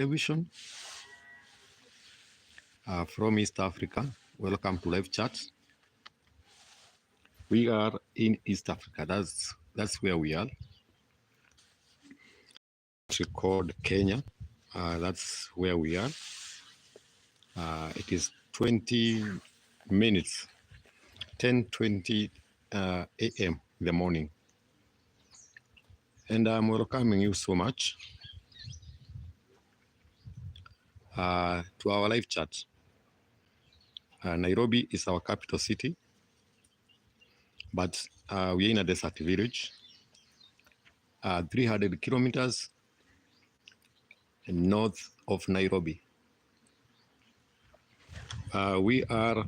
Television from East Africa. Welcome to live chat. We are in East Africa. That's where we are. Called Kenya. That's where we are. It is 20 minutes, 10:20 a.m. in the morning. And I'm welcoming you so much to our live chat. Nairobi is our capital city, but we're in a desert village, 300 kilometers north of Nairobi. We are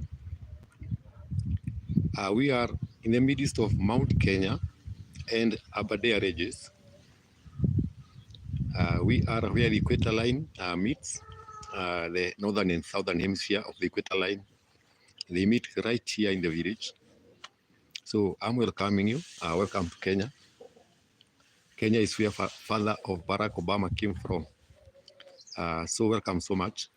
in the midst of Mount Kenya and Aberdare Ranges. We are where the equator line meets, the northern and southern hemisphere of the equator line. They meet right here in the village. So I'm welcoming you. Welcome to Kenya. Kenya is where father of Barack Obama came from. So welcome so much.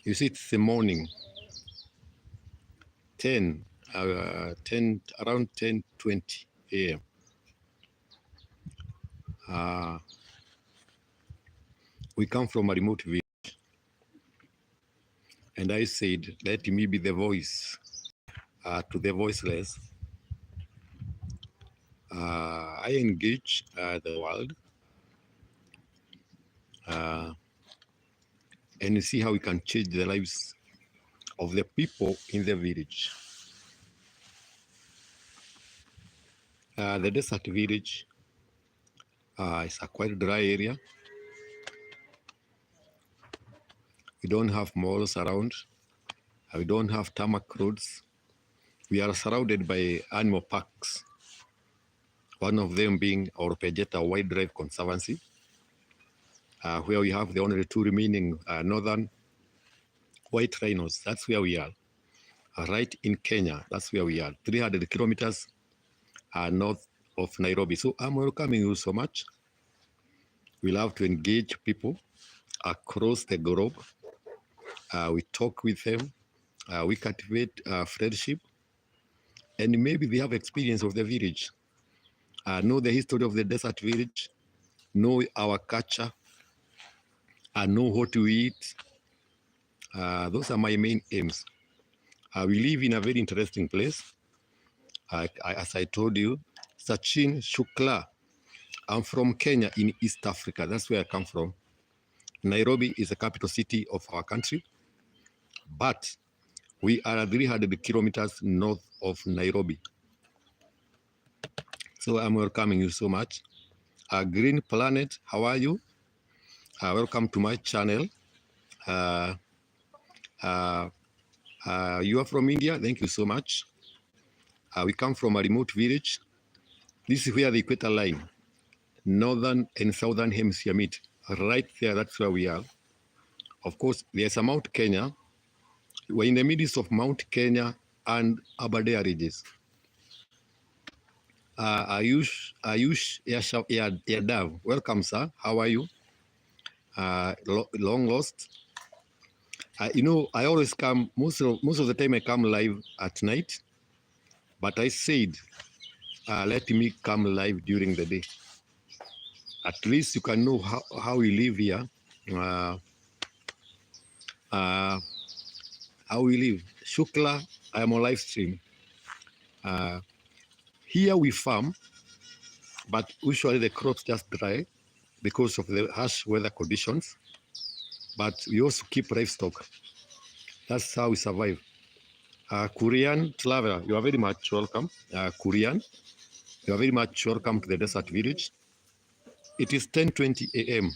You see, it's the morning, around 10:20 a.m. We come from a remote village, and I said, let me be the voice to the voiceless. I engage the world and see how we can change the lives of the people in the village. The desert village is a quite dry area. We don't have malls around. We don't have tarmac roads. We are surrounded by animal parks, one of them being our Pejeta Wildlife Conservancy, where we have the only two remaining northern white rhinos. That's where we are, right in Kenya. That's where we are, 300 kilometers north of Nairobi. So I'm welcoming you so much. We love to engage people across the globe. We talk with them. We cultivate friendship. And maybe they have experience of the village. Know the history of the desert village. Know our culture. Know what we eat. Those are my main aims. We live in a very interesting place. As I told you, Sachin Shukla. I'm from Kenya in East Africa. That's where I come from. Nairobi is the capital city of our country, but we are 300 kilometers north of Nairobi. So I'm welcoming you so much. Green Planet, how are you? Welcome to my channel. You are from India. Thank you so much. We come from a remote village. This is where the equator line, northern and southern hemisphere meet. Right there, that's where we are. Of course, there's a Mount Kenya. We're in the midst of Mount Kenya and Aberdare Ranges. Ayush Yadav, welcome, sir. How are you? Long lost. You know, I always come, most of the time I come live at night, but I said, let me come live during the day. At least you can know how we live here, how we live. Shukla, I am on live stream. Here we farm, but usually the crops just dry because of the harsh weather conditions. But we also keep livestock. That's how we survive. Korean traveler, you are very much welcome. Korean, you are very much welcome to the desert village. It is 10:20 a.m.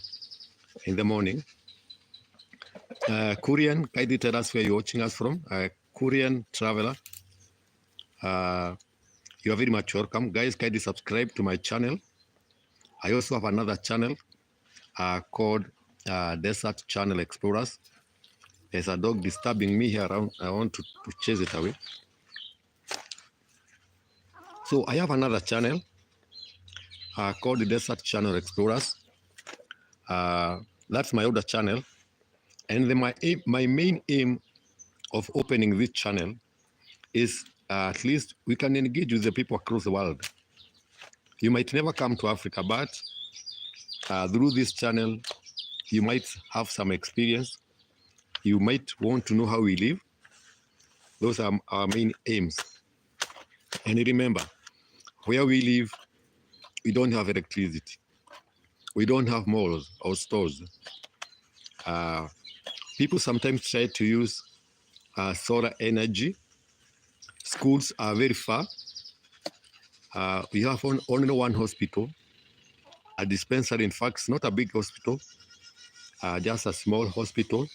in the morning. Korean, kindly tell us where you're watching us from. Korean traveler, you are very much welcome. Guys, kindly subscribe to my channel. I also have another channel called Desert Channel Explorers. There's a dog disturbing me here around. I want to chase it away. So I have another channel called the Desert Channel Explorers. That's my other channel. And my main aim of opening this channel is at least we can engage with the people across the world. You might never come to Africa, but through this channel, you might have some experience. You might want to know how we live. Those are our main aims. And remember, where we live, we don't have electricity. We don't have malls or stores. People sometimes try to use solar energy. Schools are very far. We have only one hospital, a dispensary, in fact, not a big hospital, just a small hospital.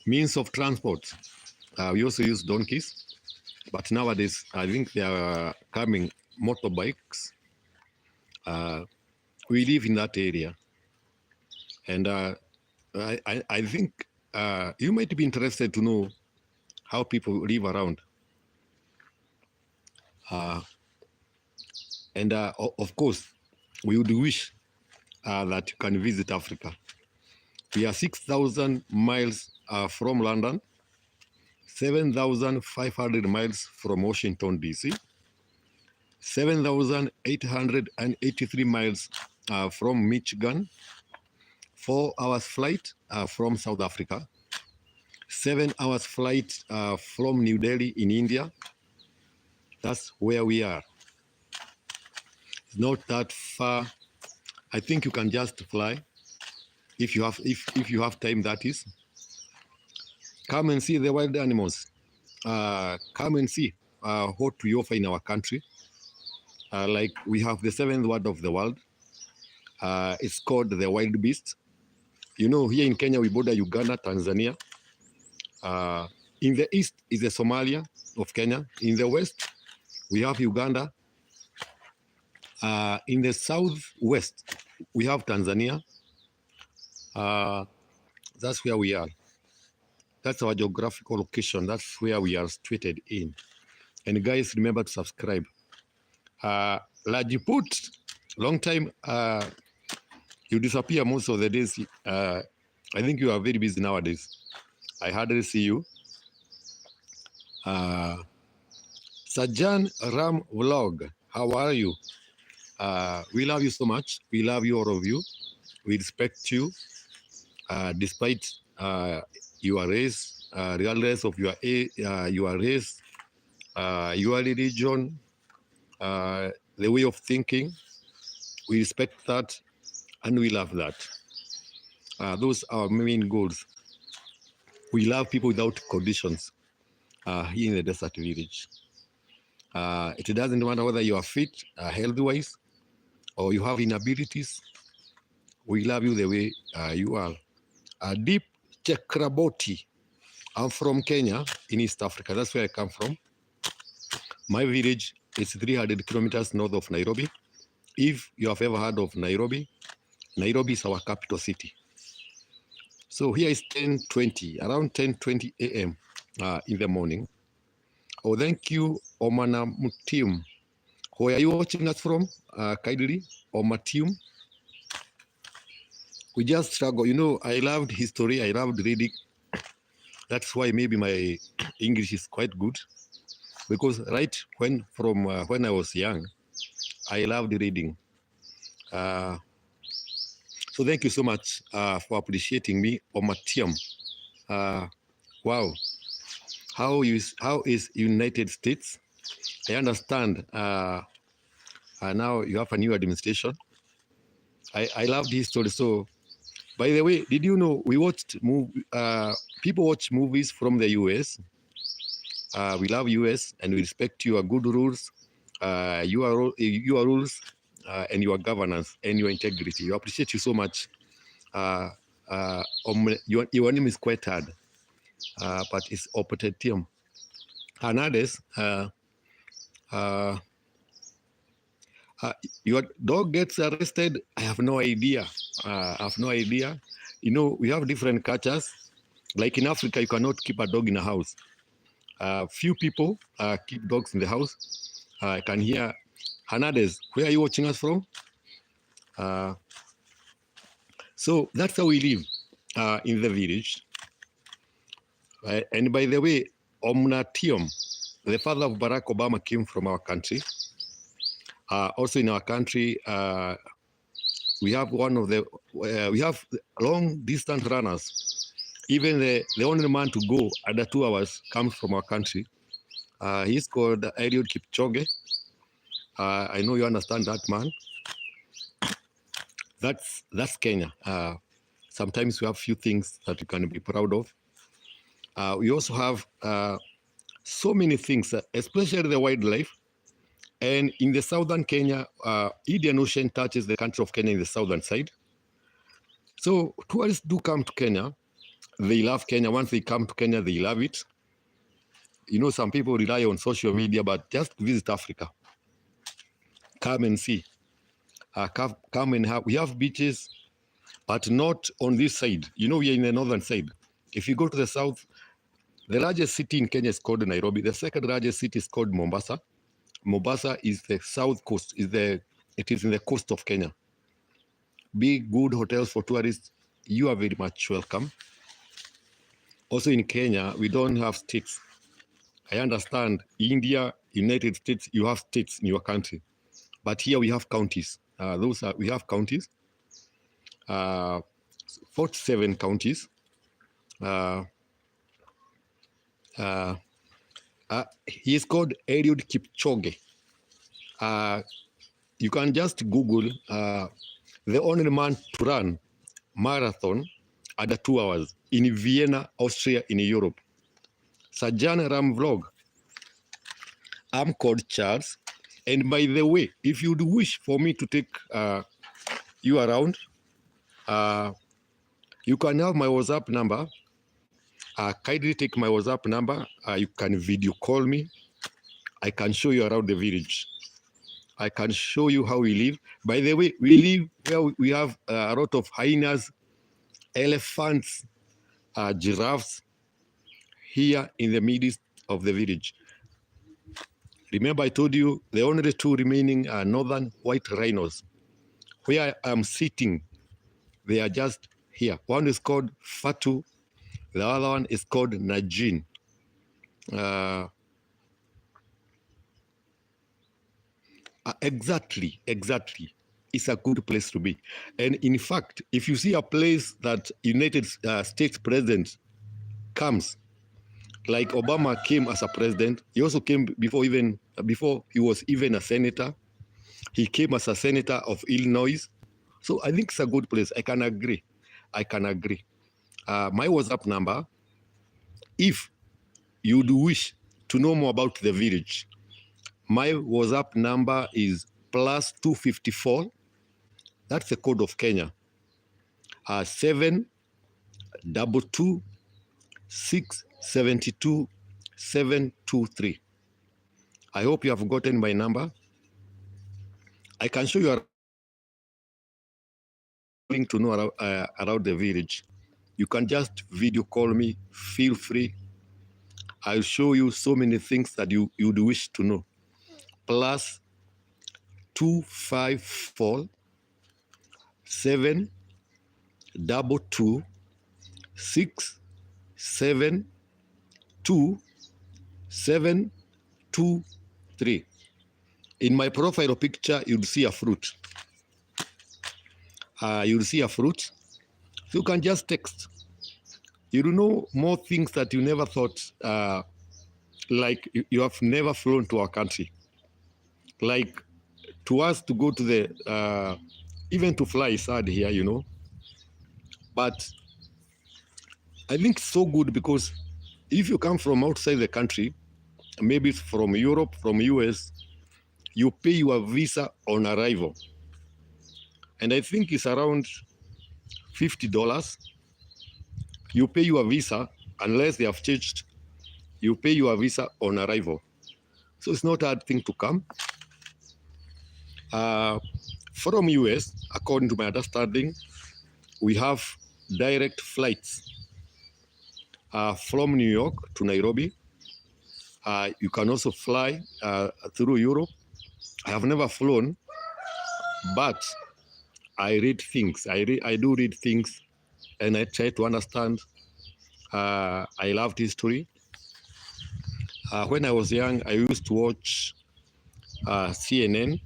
Means of transport, we also use donkeys, but nowadays I think they are coming motorbikes. We live in that area, and I think you might be interested to know how people live around. And of course, we would wish that you can visit Africa. We are 6,000 miles from London, 7,500 miles from Washington, D.C., 7,883 miles from Michigan, 4 hours flight from South Africa, 7 hours flight from New Delhi in India. That's where we are. It's not that far. I think you can just fly if you have time, that is. Come and see the wild animals. Come and see what we offer in our country. Like we have the 7th wonder of the world. It's called the wild beast. You know, here in Kenya, we border Uganda, Tanzania. In the east is the Somalia of Kenya. In the west, we have Uganda. In the southwest, we have Tanzania. That's where we are. That's our geographical location. That's where we are situated in. And guys, remember to subscribe. Lajiput, long time. You disappear most of the days. I think you are very busy nowadays. I hardly see you. Sajan Ram Vlog, how are you? We love you so much. We love you, all of you. We respect you, despite your race, regardless of your race, your religion, the way of thinking. We respect that, and we love that. Those are our main goals. We love people without conditions here in the desert village. It doesn't matter whether you are fit, health-wise, or you have inabilities. We love you the way you are. Deep Chakraboti. I'm from Kenya in East Africa. That's where I come from. My village is 300 kilometers north of Nairobi. If you have ever heard of Nairobi, Nairobi is our capital city. So here is 10:20, around 10:20 a.m. In the morning. Oh, thank you, Omana Mutium. Where are you watching us from? Kindly, Omatium. We just struggle. You know, I loved history. I loved reading. That's why maybe my English is quite good. Because when I was young, I loved reading. So thank you so much for appreciating me, Omatium. Wow. How is United States? I understand now you have a new administration. I loved history. So, by the way, did you know we watched people watch movies from the US? We love US and we respect your good rules, your rules, and your governance and your integrity. We appreciate you so much. Your name is quite hard, but it's Opetetium. Hernandez, your dog gets arrested. I have no idea. You know, we have different cultures. Like in Africa, you cannot keep a dog in a house. Few people keep dogs in the house. I can hear Hernandez. Where are you watching us from? So that's how we live in the village. And by the way, Omnatium, the father of Barack Obama, came from our country. Also in our country, we have we have long distance runners. Even the only man to go under 2 hours comes from our country. He's called Eliud Kipchoge. I know you understand that man. That's Kenya. Sometimes we have few things that we can be proud of. We also have so many things, especially the wildlife. And in the southern Kenya, Indian Ocean touches the country of Kenya in the southern side. So tourists do come to Kenya. They love Kenya. Once they come to Kenya, they love it. You know, some people rely on social media, but just visit Africa. Come and see. Come and we have beaches, but not on this side. You know, we are in the northern side. If you go to the south, the largest city in Kenya is called Nairobi. The second largest city is called Mombasa. Mombasa is the south coast. It is in the coast of Kenya. Big, good hotels for tourists. You are very much welcome. Also in Kenya, we don't have states. I understand India, United States, you have states in your country. But here we have counties. We have counties. 47 counties. He is called Eliud Kipchoge. You can just Google the only man to run marathon under 2 hours in Vienna, Austria, in Europe. Sajjan Ram vlog. I'm called Charles. And by the way, if you'd wish for me to take you around, you can have my WhatsApp number. Kindly take my WhatsApp number. You can video call me. I can show you around the village. I can show you how we live. By the way, we live where we have a lot of hyenas, elephants, giraffes here in the midst of the village. Remember, I told you the only two remaining are northern white rhinos. Where I am sitting, they are just here. One is called Fatu, the other one is called Najin. Exactly. It's a good place to be. And in fact, if you see a place that United States president comes, like Obama came as a president, he also came before he was even a senator. He came as a senator of Illinois. So I think it's a good place. I can agree. My WhatsApp number, if you'd wish to know more about the village, my WhatsApp number is +254. That's the code of Kenya. 722 672 723. I hope you have gotten my number. I can show you to know around the village. You can just video call me. Feel free. I'll show you so many things that you'd wish to know. +254 722 672 723. In my profile picture, you'll see a fruit. You'll see a fruit. So you can just text. You'll know more things that you never thought, like you have never flown to our country. Like to us to go to the, even to fly is hard here, you know. But I think it's so good because if you come from outside the country, maybe from Europe, from US, you pay your visa on arrival. And I think it's around $50. You pay your visa, unless they have changed, you pay your visa on arrival. So it's not a hard thing to come. From US, according to my understanding, we have direct flights from New York to Nairobi. You can also fly through Europe. I have never flown, but I read things. I do read things, and I try to understand. I loved history. When I was young, I used to watch CNN.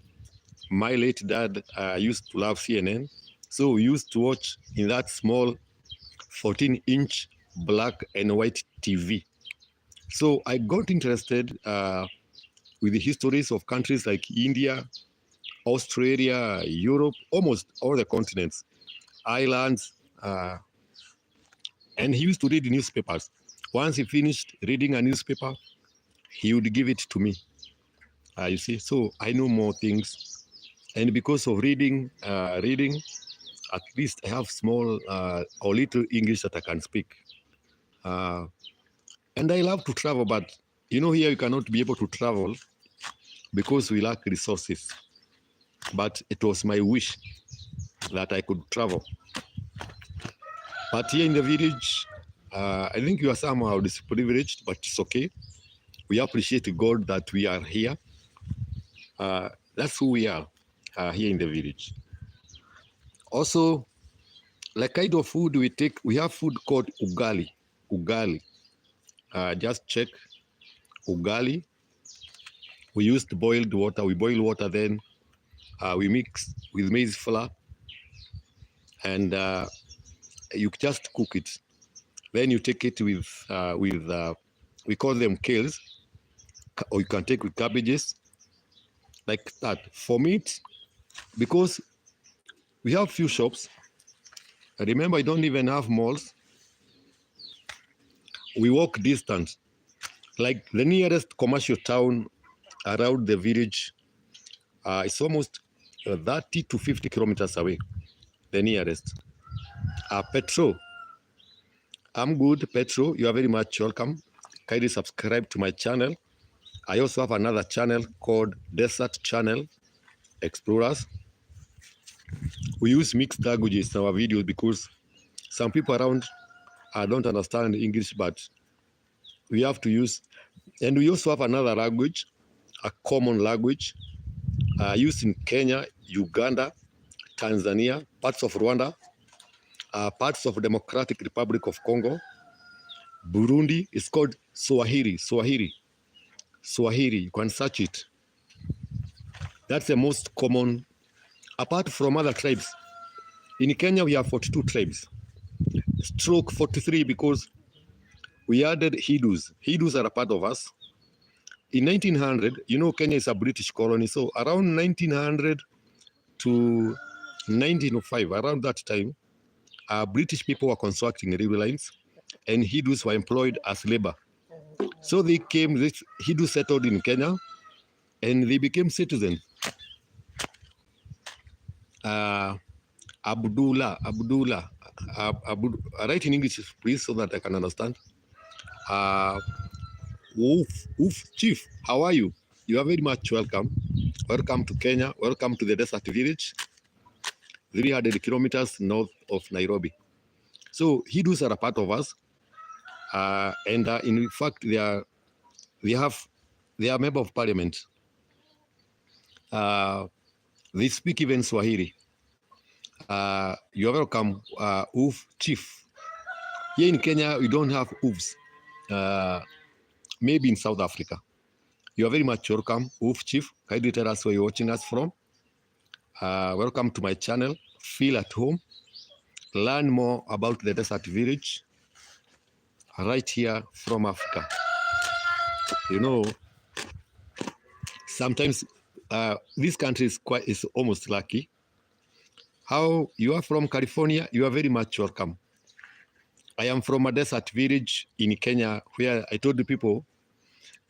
My late dad used to love CNN. So we used to watch in that small 14-inch black and white TV. So I got interested with the histories of countries like India, Australia, Europe, almost all the continents, islands, and he used to read newspapers. Once he finished reading a newspaper, he would give it to me. You see, so I know more things, and because of reading, at least I have small or little English that I can speak. And I love to travel, but here you cannot be able to travel because we lack resources. But it was my wish that I could travel. But here in the village, I think you are somehow disadvantaged, but it's okay. We appreciate God that we are here. That's who we are here in the village. Also, like kind of food we take, we have food called ugali. Ugali. Just check ugali. We used boiled water. We boil water, then we mix with maize flour, and you just cook it. Then you take it with we call them kales, or you can take with cabbages, like that. For meat, because we have few shops. Remember, I don't even have malls. We walk distance. Like the nearest commercial town around the village, it's almost 30 to 50 kilometers away, the nearest. Petro, I'm good. Petro, you are very much welcome. Kindly subscribe to my channel. I also have another channel called Desert Channel Explorers. We use mixed languages in our videos because some people around don't understand English, but we have to use. And we also have another language, a common language, used in Kenya, Uganda, Tanzania, parts of Rwanda, parts of Democratic Republic of Congo, Burundi. It's called Swahili. You can search it. That's the most common, apart from other tribes. In Kenya, we have 42 tribes. Stroke 43 because we added Hindus. Hindus are a part of us. In 1900, Kenya is a British colony. So around 1900 to 1905, around that time, British people were constructing railway lines, and Hindus were employed as labor. So Hindus settled in Kenya, and they became citizens. Abdullah, write in English, please, so that I can understand. Chief, how are you? You are very much welcome. Welcome to Kenya. Welcome to the desert village, 300 kilometers north of Nairobi. So Hindus are a part of us, and in fact, they are member of parliament. They speak even Swahili. You are welcome, Chief. Here in Kenya, we don't have oofs. Maybe in South Africa. You are very much welcome, Chief. Kindly tell us where you're watching us from. Welcome to my channel. Feel at home. Learn more about the desert village right here from Africa. Sometimes this country is almost lucky. How you are from California, you are very much welcome. I am from a desert village in Kenya where I told the people,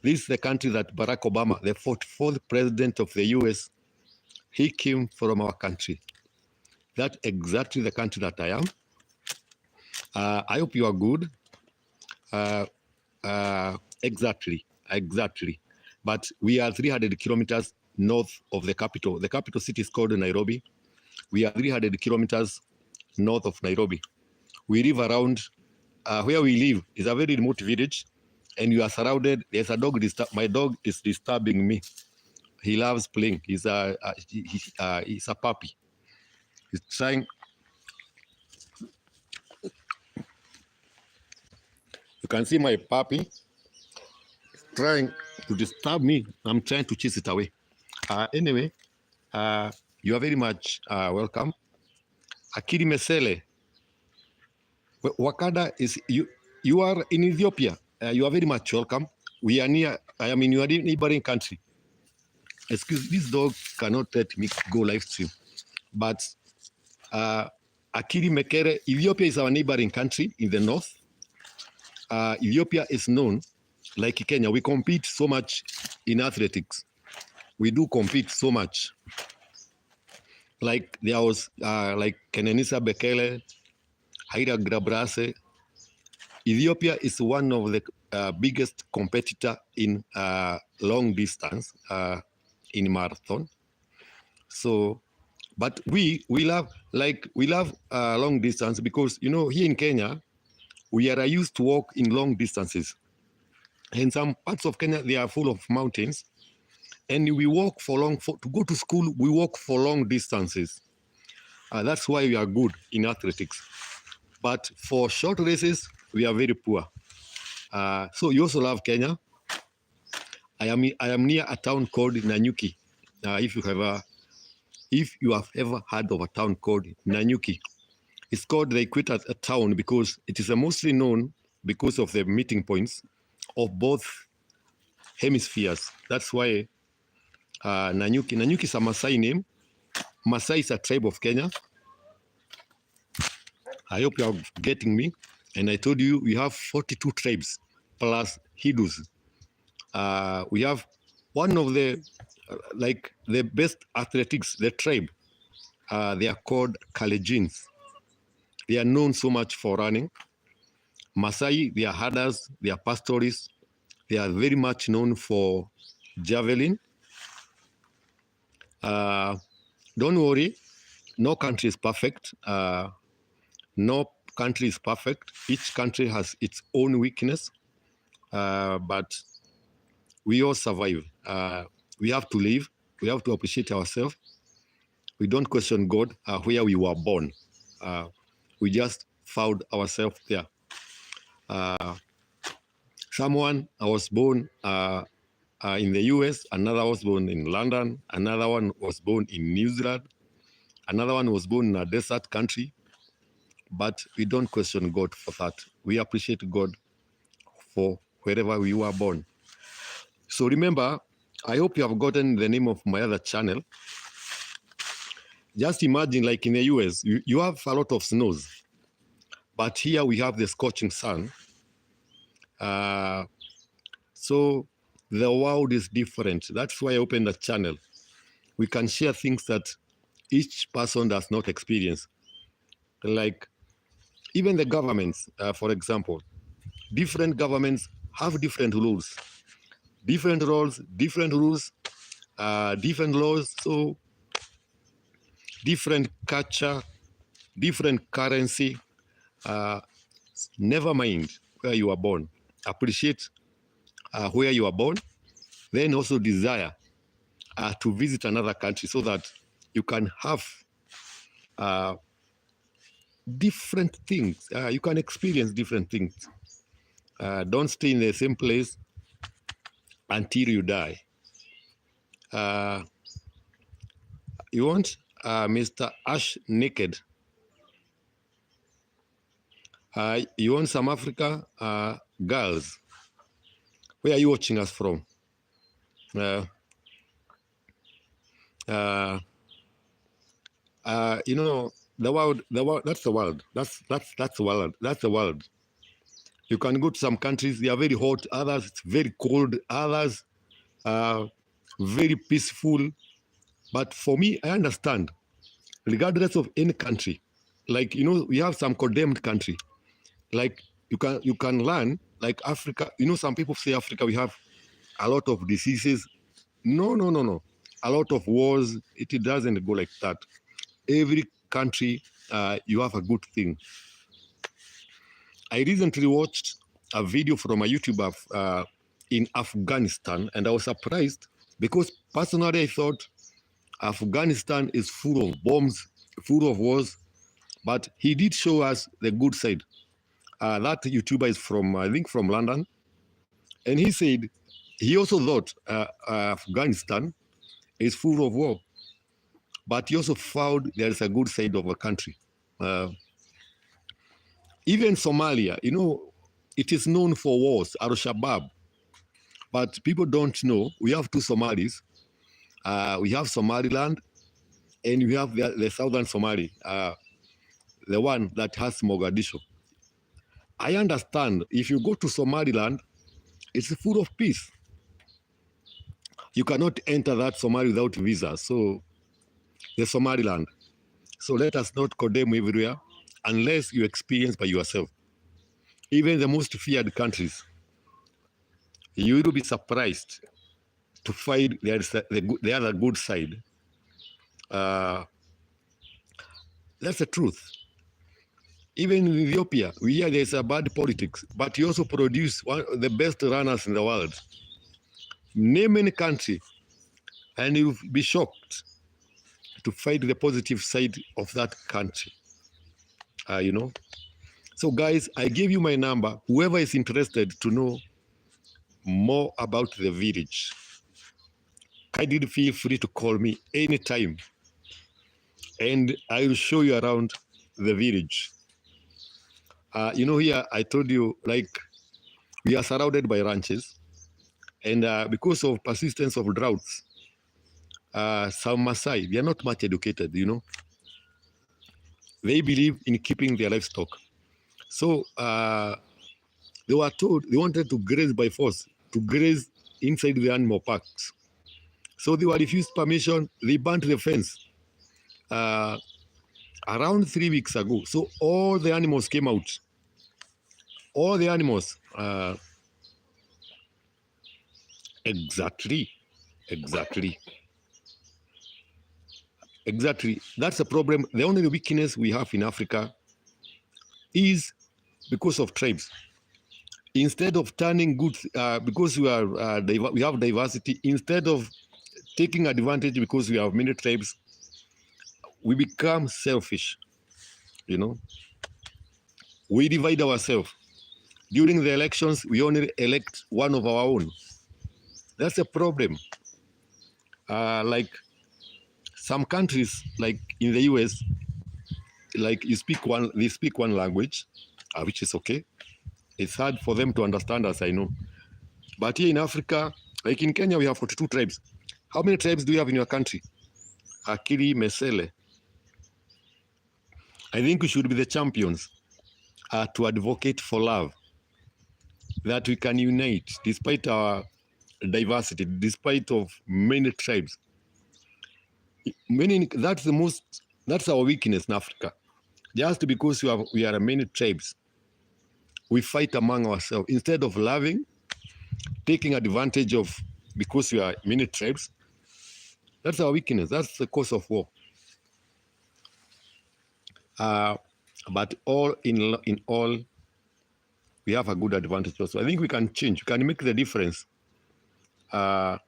this is the country that Barack Obama, the 44th president of the US, he came from our country. That's exactly the country that I am. I hope you are good. Exactly. But we are 300 kilometers north of the capital. The capital city is called Nairobi. We are 300 kilometers north of Nairobi. We live around, where we live is a very remote village, and you are surrounded. There's a dog. My dog is disturbing me. He loves playing. He's a puppy. He's trying. You can see my puppy trying to disturb me. I'm trying to chase it away. Anyway, you are very much welcome. Akiri Mesele, Wakanda is you. You are in Ethiopia. You are very much welcome. We are near. I am in your neighboring country. Excuse, this dog cannot let me go live stream. But Akiri Mekere, Ethiopia is our neighboring country in the north. Ethiopia is known, like Kenya, we compete so much in athletics. We do compete so much. Like there was like Kenenisa Bekele, Haida Grabrase. Ethiopia is one of the biggest competitor in long distance in marathon. So, but we love long distance because here in Kenya we are used to walk in long distances. In some parts of Kenya they are full of mountains, and we walk to go to school. We walk for long distances. That's why we are good in athletics. But for short races, we are very poor. So you also love Kenya. I am near a town called Nanyuki. If you have ever heard of a town called Nanyuki, it's called the Equator town because it is mostly known because of the meeting points of both hemispheres. That's why Nanyuki. Nanyuki is a Maasai name. Maasai is a tribe of Kenya. I hope you are getting me. And I told you we have 42 tribes plus Hindus. We have one of the the best athletics, the tribe. They are called Kalejins. They are known so much for running. Maasai, they are herders, they are pastoralists. They are very much known for javelin. Don't worry, no country is perfect. No country is perfect. Each country has its own weakness, but we all survive. We have to live. We have to appreciate ourselves. We don't question God where we were born. We just found ourselves there. Someone was born in the US, another was born in London, another one was born in New Zealand, another one was born in a desert country. But we don't question God for that. We appreciate God for wherever we were born. So remember, I hope you have gotten the name of my other channel. Just imagine, like in the US, you have a lot of snows. But here we have the scorching sun. So the world is different. That's why I opened the channel. We can share things that each person does not experience. Like even the governments, for example, different governments have different rules. Different rules, different laws, so different culture, different currency. Never mind where you are born. Appreciate where you are born, then also desire to visit another country so that you can have different things. You can experience different things. Don't stay in the same place until you die. You want Mr. Ash Naked. You want some Africa girls. Where are you watching us from? The world, that's the world. That's the world. That's the world. You can go to some countries, they are very hot, others it's very cold, others very peaceful. But for me, I understand, regardless of any country, like we have some condemned country. Like you can learn, like Africa. Some people say Africa we have a lot of diseases. No. A lot of wars. It doesn't go like that. Every country you have a good thing. I recently watched a video from a YouTuber in Afghanistan, and I was surprised because personally I thought Afghanistan is full of bombs, full of wars, but he did show us the good side. That YouTuber is from, I think, from London, and he said he also thought Afghanistan is full of war, but he also found there is a good side of the country. Even Somalia, it is known for wars, Al-Shabaab, but people don't know we have two Somalis. We have Somaliland, and we have the southern Somali, the one that has Mogadishu. I understand if you go to Somaliland, it's full of peace. You cannot enter that Somali without visa. So the Somaliland. So let us not condemn everywhere unless you experience by yourself. Even the most feared countries, you will be surprised to find there is the other good side. That's the truth. Even in Ethiopia, we hear there's a bad politics, but you also produce the best runners in the world. Name any country, and you'll be shocked to find the positive side of that country. So guys, I gave you my number. Whoever is interested to know more about the village, kindly feel free to call me anytime, and I will show you around the village. Here I told you, like, we are surrounded by ranches, and because of persistence of droughts, some Maasai, they are not much educated, They believe in keeping their livestock. So they were told they wanted to graze by force, to graze inside the animal parks. So they were refused permission. They burnt the fence around 3 weeks ago. So all the animals came out. All the animals. Exactly. That's the problem. The only weakness we have in Africa is because of tribes. Instead of turning good, because we have diversity, instead of taking advantage because we have many tribes, we become selfish. We divide ourselves. During the elections, we only elect one of our own. That's a problem. Like some countries, like in the US, like they speak one language, which is okay. It's hard for them to understand us, I know. But here in Africa, like in Kenya, we have 42 tribes. How many tribes do you have in your country? Akili Mesele. I think we should be the champions to advocate for love, that we can unite despite our diversity, despite of many tribes. That's our weakness in Africa. Just because we are many tribes, we fight among ourselves instead of loving, taking advantage of because we are many tribes. That's our weakness. That's the cause of war. But all in all, we have a good advantage also. I think we can change. We can make the difference. I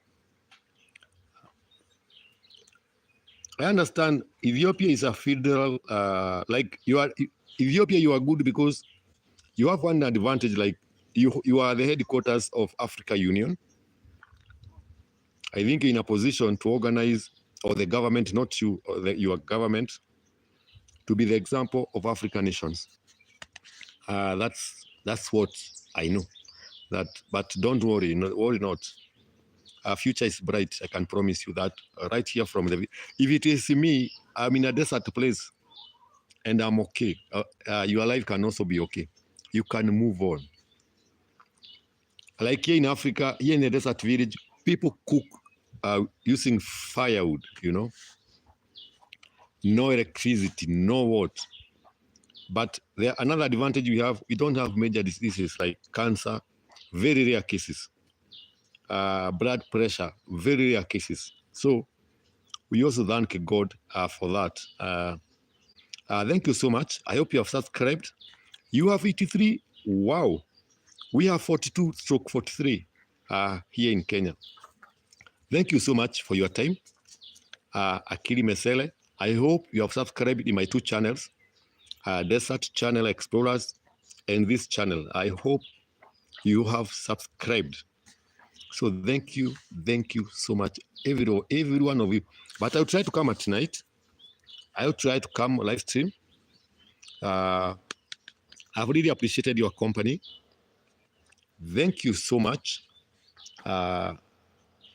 understand Ethiopia is a federal, like Ethiopia, you are good because you have one advantage, like you are the headquarters of Africa Union. I think you're in a position to organize, or the government, not you, or your government, to be the example of African nations. That's what I know. But don't worry, worry not. Our future is bright. I can promise you that right here from the. If it is me, I'm in a desert place, and I'm okay. Your life can also be okay. You can move on. Like here in Africa, here in the desert village, people cook using firewood. No electricity, no water. But another advantage we have, we don't have major diseases like cancer, very rare cases. Blood pressure, very rare cases. So we also thank God for that. Thank you so much. I hope you have subscribed. You have 83. Wow. We have 42/43 here in Kenya. Thank you so much for your time. Akili Mesele. I hope you have subscribed in my two channels, Desert Channel Explorers and this channel. I hope you have subscribed. So thank you so much, every one of you. But I'll try to come at night. I'll try to come live stream. I've really appreciated your company. Thank you so much.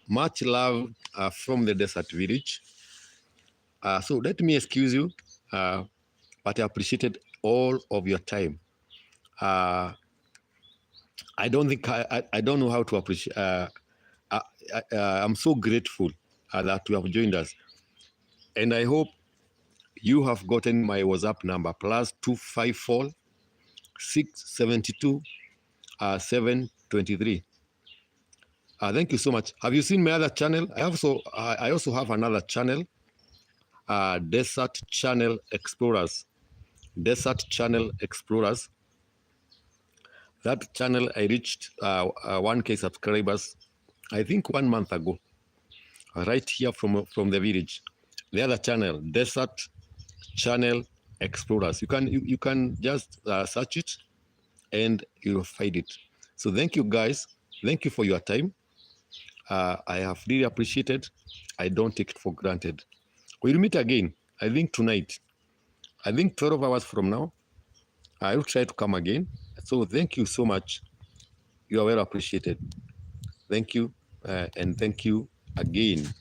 Much love from the desert village. So let me excuse you, but I appreciated all of your time. I don't think I don't know how to appreciate. I'm so grateful that you have joined us, and I hope you have gotten my WhatsApp number +254 672 723. Thank you so much. Have you seen my other channel? I also have another channel, Desert Channel Explorers. Desert Channel Explorers. That channel I reached 1K subscribers, I think 1 month ago, right here from the village. The other channel, Desert Channel Explorers. You can just search it and you'll find it. So thank you guys. Thank you for your time. I have really appreciated. I don't take it for granted. We'll meet again, I think tonight. I think 12 hours from now, I will try to come again. So thank you so much. You are well appreciated. Thank you, and thank you again.